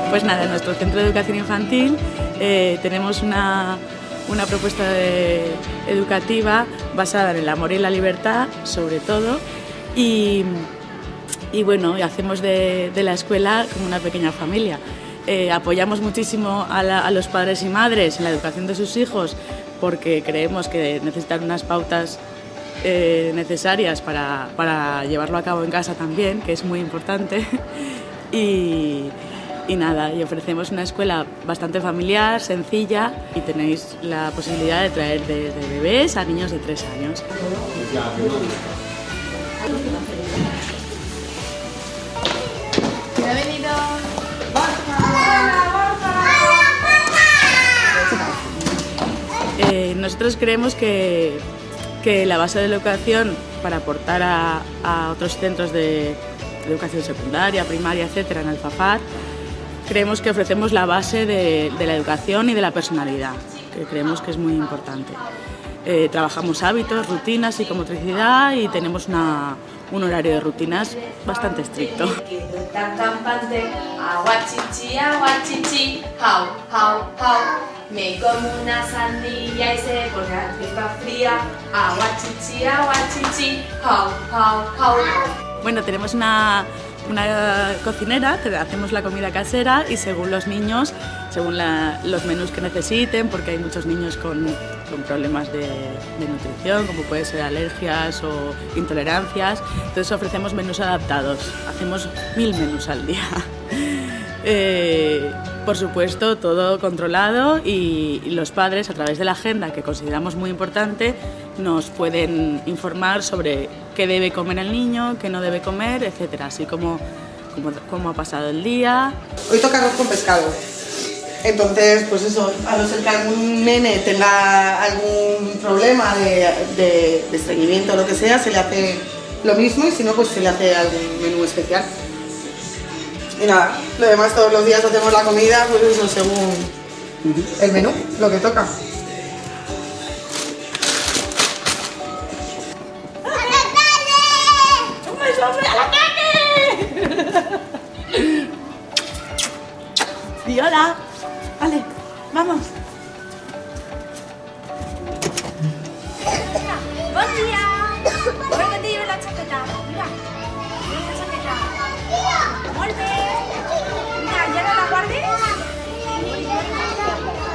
Pues nada, en nuestro centro de educación infantil tenemos una propuesta educativa basada en el amor y la libertad, sobre todo, y bueno, hacemos de la escuela como una pequeña familia. Apoyamos muchísimo a los padres y madres en la educación de sus hijos porque creemos que necesitan unas pautas necesarias para llevarlo a cabo en casa también, que es muy importante. Y nada, y ofrecemos una escuela bastante familiar, sencilla, y tenéis la posibilidad de traer desde bebés a niños de 3 años. Bienvenido. Nosotros creemos que la base de la educación para aportar a otros centros de educación secundaria, primaria, etcétera, en Alfafar, creemos que ofrecemos la base de la educación y de la personalidad, que creemos que es muy importante. Trabajamos hábitos, rutinas, psicomotricidad y tenemos un horario de rutinas bastante estricto. Tan campante, aguachichi, aguachichi, jau, jau, jau. Me como una sandía y se pone la tripa fría, aguachichi, aguachichi, jau, jau, jau. Bueno, tenemos una cocinera, hacemos la comida casera y según los niños, según los menús que necesiten, porque hay muchos niños con problemas de nutrición, como puede ser alergias o intolerancias, entonces ofrecemos menús adaptados, hacemos 1000 menús al día. Por supuesto, todo controlado y los padres, a través de la agenda, que consideramos muy importante, nos pueden informar sobre qué debe comer el niño, qué no debe comer, etcétera, así como cómo ha pasado el día. Hoy toca arroz con pescado, entonces pues eso, a no ser que algún nene tenga algún problema de estreñimiento o lo que sea, se le hace lo mismo y si no, pues se le hace algún menú especial. Y nada, lo demás todos los días hacemos la comida, pues eso, según el menú, lo que toca. ¡Y hola! Vale, vamos. ¡Buen día! Voy que te lleve la chaqueta. Mira, la chaqueta. ¡Molt bé! Mira, ¿ya no la guardes?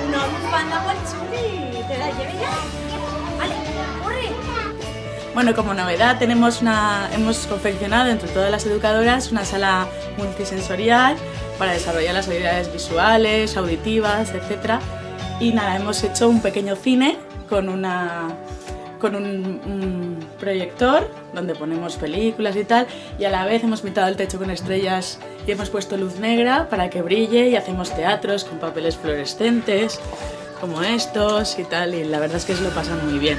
Una bufanda muy chuli. ¿Te la lleve ya? Vale, corre. Bueno, como novedad hemos confeccionado entre todas las educadoras una sala multisensorial para desarrollar las habilidades visuales, auditivas, etc. Y nada, hemos hecho un pequeño cine con un proyector donde ponemos películas y tal, y a la vez hemos pintado el techo con estrellas y hemos puesto luz negra para que brille, y hacemos teatros con papeles fluorescentes como estos y tal, y la verdad es que se lo pasan muy bien.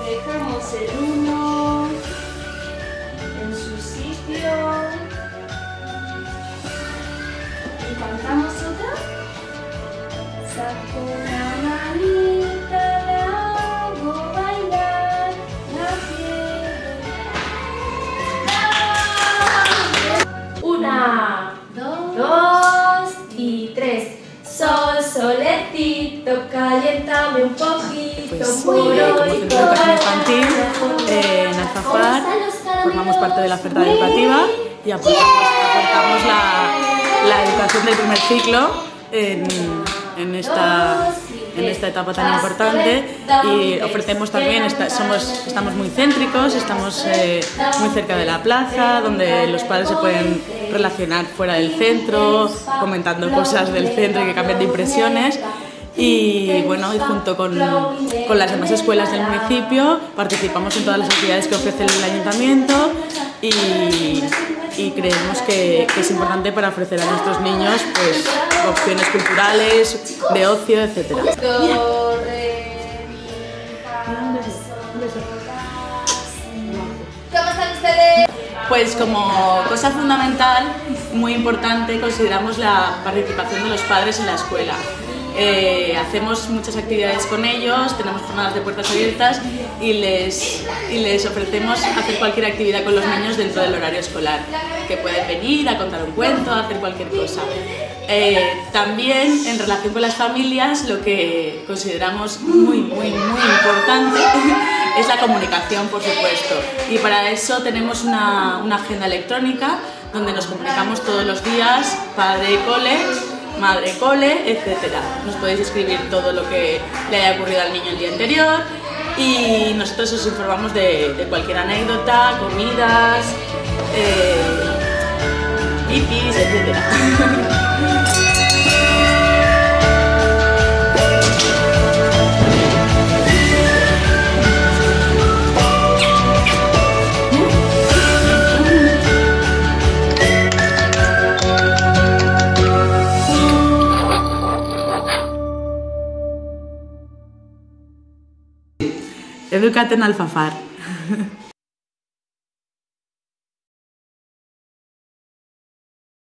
Dejamos el uno en su sitio y cantamos otra. Saco una manita, la hago bailar, la quiero. Una, dos y tres. Sol, solecito, caliéntame un poquito. Pues como centro de educación infantil en Alfafar formamos parte de la oferta educativa y aportamos la educación del primer ciclo en esta etapa tan importante, y ofrecemos también, estamos muy céntricos, estamos muy cerca de la plaza, donde los padres se pueden relacionar fuera del centro, comentando cosas del centro y que cambian de impresiones. Y bueno, y junto con las demás escuelas del municipio participamos en todas las actividades que ofrece el ayuntamiento y creemos que es importante para ofrecer a nuestros niños pues opciones culturales, de ocio, etc. ¿Cómo están ustedes? Pues como cosa fundamental, muy importante, consideramos la participación de los padres en la escuela. Hacemos muchas actividades con ellos, tenemos jornadas de puertas abiertas y les ofrecemos hacer cualquier actividad con los niños dentro del horario escolar, que pueden venir a contar un cuento, a hacer cualquier cosa. También en relación con las familias, lo que consideramos muy importante es la comunicación, por supuesto, y para eso tenemos una agenda electrónica donde nos comunicamos todos los días, padre-cole, madre-cole, etc. Nos podéis escribir todo lo que le haya ocurrido al niño el día anterior y nosotros os informamos de cualquier anécdota, comidas, pipis, etc. Edúcate en Alfafar.